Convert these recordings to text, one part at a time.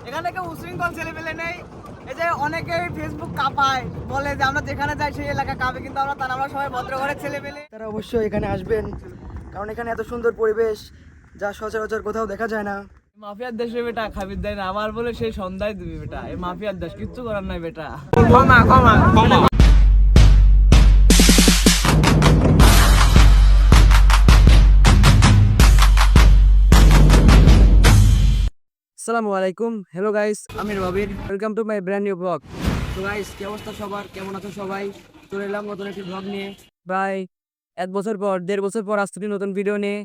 এখানে কেউ উশৃঙ্খল ছেলে পেলে নেই। এই যে অনেকেই ফেসবুক কাঁপায়, বলে যে আমরা যেখানে যাই সেই এলাকা কাঁপে, কিন্তু আমরা তা না, আমরা সবাই ভদ্র ঘরের ছেলে পেলে। তারা অবশ্যই এখানে আসবেন, কারণ এখানে এত সুন্দর পরিবেশ যা সচরাচর কোথাও দেখা যায় না। মাফিয়ার দেশে বেটা খাবির দেয় না, আমার বলে সেই সন্ধ্যায় দিবি বেটা। এই মাফিয়ার দেশ, কিচ্ছু করার নাই বেটা। ক্ষমা ক্ষমা ক্ষমা। আসসালামু আলাইকুম, হ্যালো গাইস, আমি রবির, welcome to my brand new blog. তো গাইস, কি অবস্থা সবার, কেমন আছো সবাই? চলে এলাম নতুন একটি ব্লগ নিয়ে। প্রায় 1.5 বছর পর আসছি নতুন ভিডিও নিয়ে।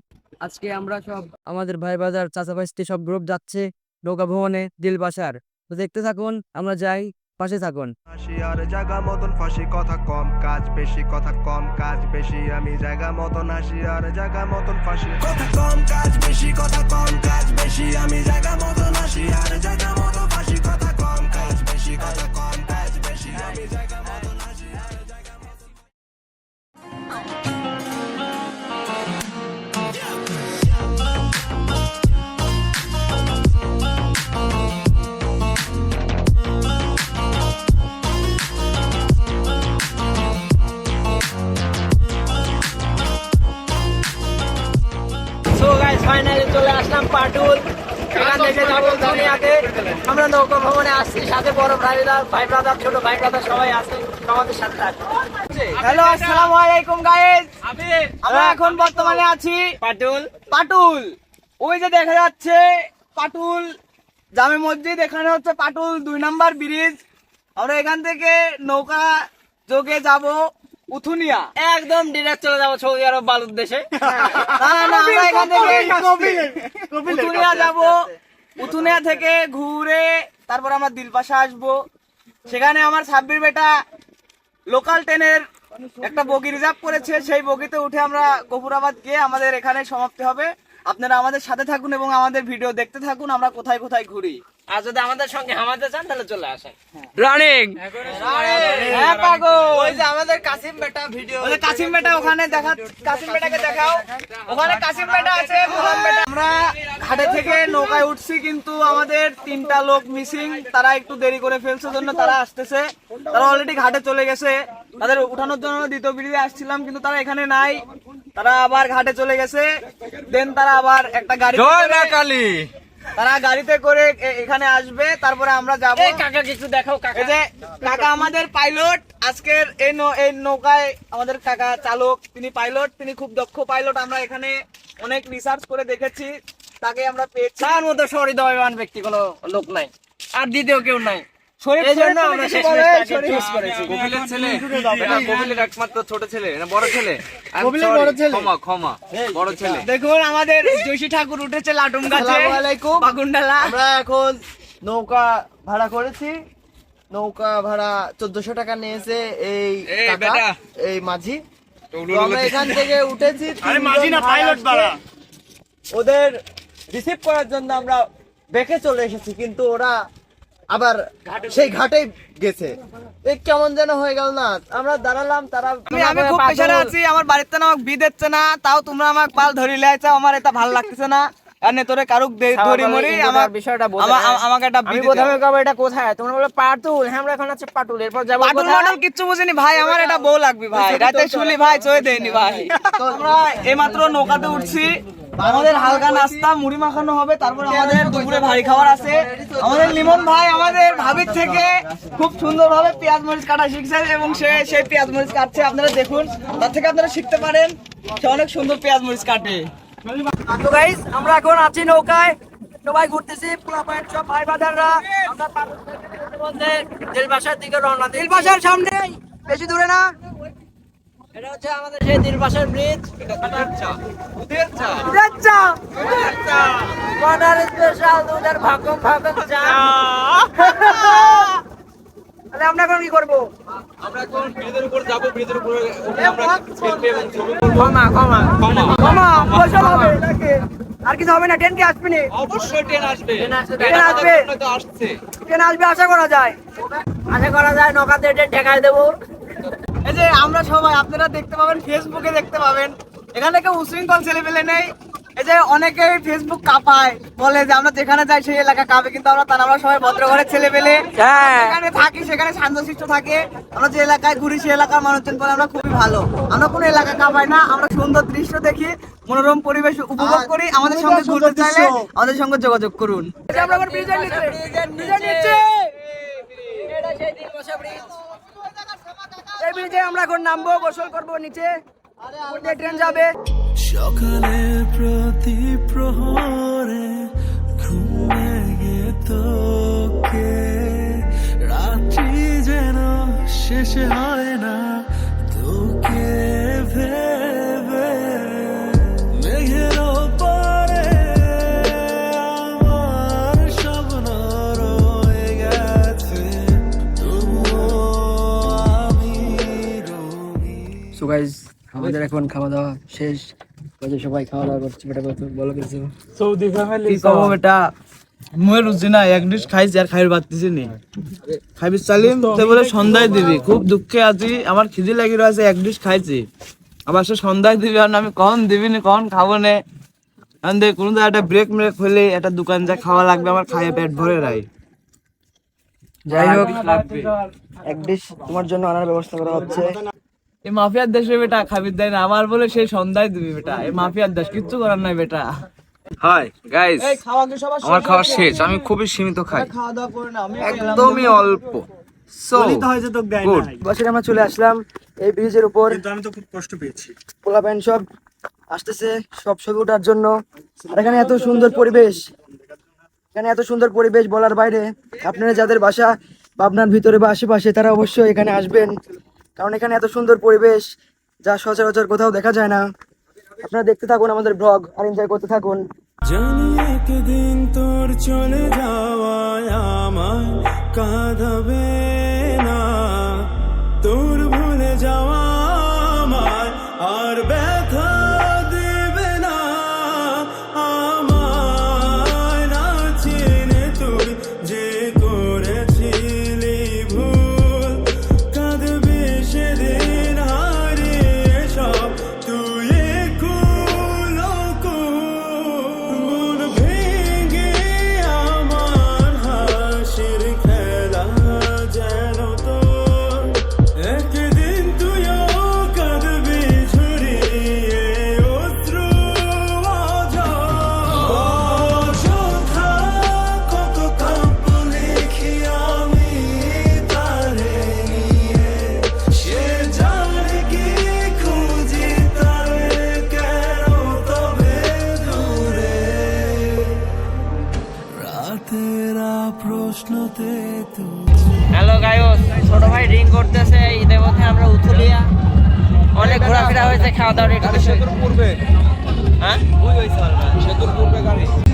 আজকে আমরা সব আমাদের ভাই বাজার চাচা ভাইস্তি সব গ্রুপ যাচ্ছে নৌকা ভ্রমণে দিলবাসার। তো দেখতে থাকুন, আমরা যাই, পাশে থাকুন। হাসি আর জায়গা মতন ফাঁসি, কথা কম কাজ বেশি, কথা কম কাজ বেশি, আমি জায়গা মতন হাসি আর জায়গা মতন ফাঁসি, কথা কম কাজ বেশি, কথা কম কাজ বেশি, আমি জায়গা মতন হাসি আর জায়গা মতন ফাঁসি, কথা কম কাজ বেশি, কথা কম কাজ বেশি, আমি জায়গা মতন হাসি আর জায়গা মতন। সো গাইস, ফাইনালি চলে আসলাম পাটুল। এখান থেকে যাবো দুনিয়াতে। আমরা নৌকা ভ্রমণে আসছি, সাথে বড় ভাই ব্রাদার, ছোট ভাই ব্রাদার সবাই আছে আমাদের সাথে। হ্যালো, আসসালামু আলাইকুম গাইস। আমরা এখন বর্তমানে আছি পাটুল। ওই যে দেখা যাচ্ছে পাটুল জামে মসজিদ, এখানে হচ্ছে পাটুল 2 নম্বর ব্রিজ। আমরা এখান থেকে নৌকা যোগে যাব উথুনিয়া, একদম ডিরেক্ট চলে যাবো সৌদি আরব বালুর দেশে। আমরা এখান থেকে উথুনিয়া যাব, উথুনিয়া থেকে ঘুরে তারপর আমরা দিলপাশা আসবো। সেখানে আমার সাব্বির বেটা লোকাল ট্রেনের একটা বগি রিজার্ভ করেছে, সেই বগিতে উঠে আমরা গফুরাবাদ গিয়ে আমাদের এখানে সমাপ্তি হবে। আপনারা আমাদের সাথে থাকুন এবং আমাদের ভিডিও দেখতে থাকুন আমরা কোথায় কোথায় ঘুরি। আর যদি আমাদের সঙ্গে হামাতে চান তাহলে চলে আসেন। রানিং হ্যাঁ পাগল, ওই যে আমাদের কাসিম বেটা ভিডিও, ওই যে কাসিম বেটা ওখানে দেখা, কাসিম বেটাকে দেখাও, ওখানে কাসিম বেটা আছে, গোলাম বেটা। আমরা ঘাটে থেকে নৌকায় উঠছি, কিন্তু আমাদের 3টা লোক মিসিং, তারা একটু দেরি করে ফেলছে জন্য তারা আসতেছে। তারা অলরেডি ঘাটে চলে গেছে, তাদের উঠানোর জন্য দ্বিতীয় ব্রিজে আসছিলাম, কিন্তু তারা এখানে নাই। তারা আবার ঘাটে চলে গেছে, দেন তারা আবার একটা গাড়ি, তারা গাড়িতে করে এখানে আসবে, তারপরে আমরা যাবো। কাকা কিছু দেখাও কাকা। এই যে কাকা আমাদের পাইলট, আজকের এই নৌকায় আমাদের কাকা চালক, তিনি পাইলট, তিনি খুব দক্ষ পাইলট। আমরা এখানে অনেক রিসার্চ করে দেখেছি, তাকে আমরা পেয়েছি। তার মতো সহৃদয়বান ব্যক্তি কোনো লোক নাই, আর দ্বিতীয় কেউ নাই। এই জন্য আমরা শেষ চুজ করেছি। কপিলের ছেলে, এটা কপিলের একমাত্র ছোট ছেলে না বড় ছেলে? কপিলের বড় ছেলে। ক্ষমা বড় ছেলে। দেখুন আমাদের জয়সী ঠাকুর উঠেছে লাটুম গাছে। বাগুনডালা। আমরা এখন নৌকা ভাড়া করেছি। নৌকা ভাড়া 1400 টাকা নিয়েছে এই কাকা, এই মাঝি। তো আমরা এখান থেকে উঠেছি, ওদের রিসিভ করার জন্য আমরা বেঁকে চলে এসেছি, কিন্তু ওরা আবার সেই ঘাটেই গেছে। কেমন যেন হয়ে গেল না, আমরা দাঁড়ালাম, তারা আমি খুব প্রেসারে আছি, আমার বাড়িতে না আমাকে দিচ্ছে না, তাও তোমরা আমাকে পাল ধরি লাইছো, আমার এটা ভালো লাগতেছে না। আনে তোরে কারুক ধরি মরি, আমার বিষয়টা আমাকে একটা আমি প্রথমে কব এটা কোথায়, তোমরা বলে পাটুল। হ্যাঁ, আমরা এখন আছে পাটুল, এরপর যাবো পাটুল মাটুল কিচ্ছু বুঝিনি ভাই, আমার এটা বউ লাগবে ভাই, রাতে শুলি ভাই চয়ে দেয়নি ভাই। আমরা এইমাত্র নৌকাতে উঠছি, আমাদের হালকা নাস্তা মুড়ি মাখানো হবে, তারপর আমাদের দুপুরে ভারী খাবার আছে। আমাদের লিমন ভাই আমাদের ভাবির থেকে খুব সুন্দর ভাবে পেঁয়াজ মরিচ কাটা শিখছে, এবং সেই পেঁয়াজ মরিচ কাটছে, আপনারা দেখুন, তার থেকে আপনারা শিখতে পারেন, সে অনেক সুন্দর পেঁয়াজ মরিচ কাটে। তো গাইস, আমরা এখন আছি নৌকায়, সবাই ঘুরতেছি, পুরাপায়ের সব ভাই বাজাররা। আমরা বলতে দিলবাসার দিকে রওনা দিই। দিলবাসার সামনেই, বেশি দূরে না। এটা হচ্ছে আমাদের সেই দিলবাসার ব্রিজ। মনার স্পেশাল দুধের ভাগম চা। তাহলে আমরা এখন কি করবো? আমরা এখন ব্রিজের উপর যাব, ব্রিজের উপরে উঠে আমরা সেলফি এবং ছবি তুলবো। মামা পয়সা হবে নাকি? আর কিছু হবে না? ট্রেন কি আসবে না? অবশ্যই ট্রেন আসবে, ট্রেন আসবে, তো আসছে। ট্রেন আসবে আশা করা যায়। নৌকাতে ট্রেন ঠেকাই দেবো। এই যে আমরা সবাই, আপনারা দেখতে পাবেন, ফেসবুকে দেখতে পাবেন, এখানে কেউ উশৃঙ্খল ছেলে পেলে নেই। এই যে অনেকেই ফেসবুক কাঁপায়, বলে যে আমরা যেখানে যাই সেই এলাকা কাঁপে, কিন্তু আমরা তা না, আমরা সবাই ভদ্র ঘরের ছেলে পেলে যেখানে থাকি সেখানে শান্তশিষ্ট থাকে। আমরা যে এলাকায় ঘুরি সেই এলাকার মানুষজন বলে আমরা খুবই ভালো। আমরা কোনো এলাকা কাঁপাই না, আমরা সুন্দর দৃশ্য দেখি, মনোরম পরিবেশ উপভোগ করি। আমাদের সঙ্গে ঘুরতে চাইলে আমাদের সঙ্গে যোগাযোগ করুন। আমরা এখন ব্রিজের নিচে, এই ব্রিজে আমরা এখন নামবো, গোসল করবো নিচে, ট্রেন যাবে। সকালের প্রতি প্রহরে ঘুমে গে তোকে, রাত্রি যেন শেষ হয় না তোকে ভেবে। মেঘের ওপরে আমার স্বপ্ন রয়ে গেছে, তবুও আমি রঙিন। সো গাইস, আমাদের এখন খাওয়া দাওয়া শেষ। সবাই খাওয়া দাওয়া করছে, বেটা বলো কিছু। সৌদি ফ্যামিলি কি কব বেটা, মুয়ে রুচি না, এক ডিশ খাইছি আর খাইর পারতেছি নি। খাইবি সালিম তে বলে সন্ধ্যায় দিবি, খুব দুঃখে আছি, আমার খিদে লাগি রয়েছে, এক ডিশ খাইছি, আবার সে সন্ধ্যায় দিবি, আর আমি কখন দিবি নি, কখন খাবো নে। কোনো একটা ব্রেক ব্রেক হলে একটা দোকান যা খাওয়া লাগবে, আমার খাইয়ে পেট ভরে রাই। যাই হোক, এক ডিশ তোমার জন্য আনার ব্যবস্থা করা হচ্ছে। এই মাফিয়ার দেশে বেটা খাবি দেয় না, আমার বলে সেই সন্ধ্যায় দিবি বেটা, এই মাফিয়ার দেশ, কিচ্ছু করার নাই বেটা। হাই গাইস, খাওয়া কি সবার আমার খাওয়া শেষ, আমি খুবই সীমিত খাই, খাওয়া দাওয়া করে না, আমি একদমই অল্প। So good. বছরে আমরা চলে আসলাম এই ব্রিজের উপর। আমি তো খুব কষ্ট পেয়েছি। পোলাপাইন সব আসতেছে সব ছবি ওঠার জন্য। আর এখানে এত সুন্দর পরিবেশ, এখানে এত সুন্দর পরিবেশ বলার বাইরে। আপনারা যাদের বাসা পাবনার ভিতরে বা আশেপাশে, তারা অবশ্যই এখানে আসবেন, কারণ এখানে এত সুন্দর পরিবেশ যা সচরাচর কোথাও দেখা যায় না। আপনারা দেখতে থাকুন আমাদের ব্লগ আর এনজয় করতে থাকুন। জানি একদিন তোর চলে যাওয়ায় আমায় কাঁদাবে না, তোর ভুলে যাওয়া আমায় আর ব্যথা দেবে না। আমায় না চিনে তুই যে করেছিলি ভুল, কাঁদবে সেদিন হারিয়ে সব তুই কুলো মন ভেঙে আমার হাসির খেলা যেন তোর, একদিন তুইও কাঁদবি ঝরিয়ে অশ্রু অযথা কত কাব্য লিখি আমি তারে নিয়ে, সে জানে কি খুঁজি তারে কেন তবে দূরে, রাতেরা প্রশ্নতে তুই। হ্যালো গাইস, ছোট ভাই ড্রিঙ্ক করতেছে। ঈদের মধ্যে আমরা উথুলিয়া অনেক ঘোরাফেরা হয়েছে, খাওয়া দাওয়া একটু বেশি। হ্যাঁ,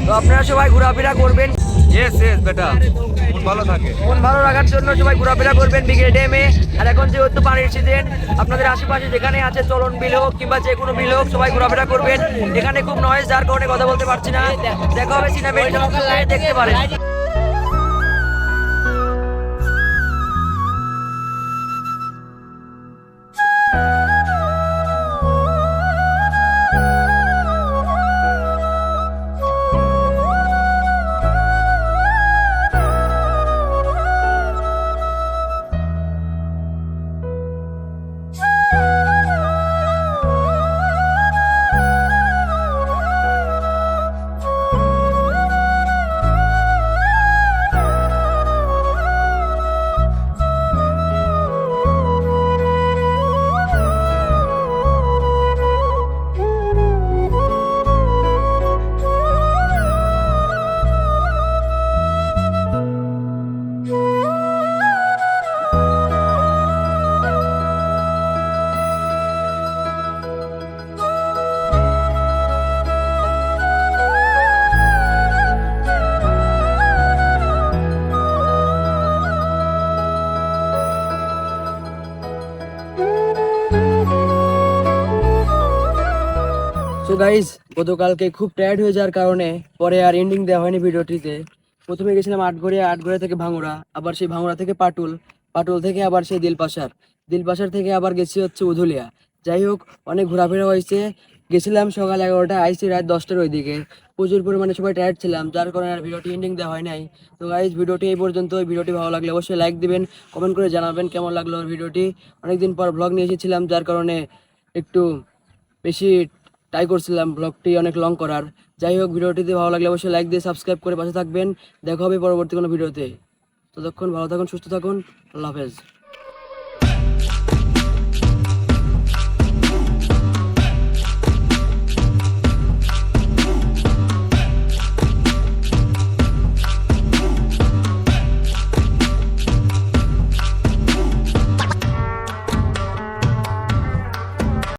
তো আপনারা সবাই ঘোরাফেরা করবেন, ইয়েস ইয়েস বেটা, মন ভালো থাকে। মন ভালো রাখার জন্য সবাই ঘোরাফেরা করবেন বিকেল টাইমে। আর এখন যেহেতু পানির সিজন, আপনাদের আশেপাশে যেখানে আছে চলন বিল হোক কিংবা যে কোনো বিল হোক, সবাই ঘোরাফেরা করবেন। এখানে খুব নয়েজ, যার কারণে কথা বলতে পারছি না। দেখা হবে সিনেমা, দেখতে পারেন। তো গাইজ, গতকালকে খুব টায়ার্ড হয়ে যাওয়ার কারণে পরে আর এন্ডিং দেওয়া হয়নি ভিডিওটিতে। প্রথমে গেছিলাম আটঘরিয়া, আটঘরিয়া থেকে ভাঙুরা, আবার সেই ভাঙুরা থেকে পাটুল, পাটুল থেকে আবার সেই দিলপাশার, দিলপাশার থেকে আবার গেছি হচ্ছে উধুলিয়া। যাই হোক, অনেক ঘোরাফেরা হয়েছে। গেছিলাম সকাল 11টা, আইসি রাত 10টার ওইদিকে। প্রচুর পরিমাণে সবাই টায়ার্ড ছিলাম, যার কারণে আর ভিডিওটি এন্ডিং দেওয়া হয় নাই। তো গাইজ ভিডিওটি এই পর্যন্ত। ভিডিওটি ভালো লাগলে অবশ্যই লাইক দিবেন, কমেন্ট করে জানাবেন কেমন লাগলো ভিডিওটি। অনেকদিন পর ব্লগ নিয়ে এসেছিলাম, যার কারণে একটু বেশি ট্রাই করছিলাম ব্লগটি অনেক লং করার। যাই হোক, ভিডিওটিতে ভালো লাগলে অবশ্যই লাইক দিয়ে সাবস্ক্রাইব করে পাশে থাকবেন। দেখা হবে পরবর্তী কোনো ভিডিওতে। ততক্ষণ ভালো থাকুন, সুস্থ থাকুন, আল্লাহ হাফেজ।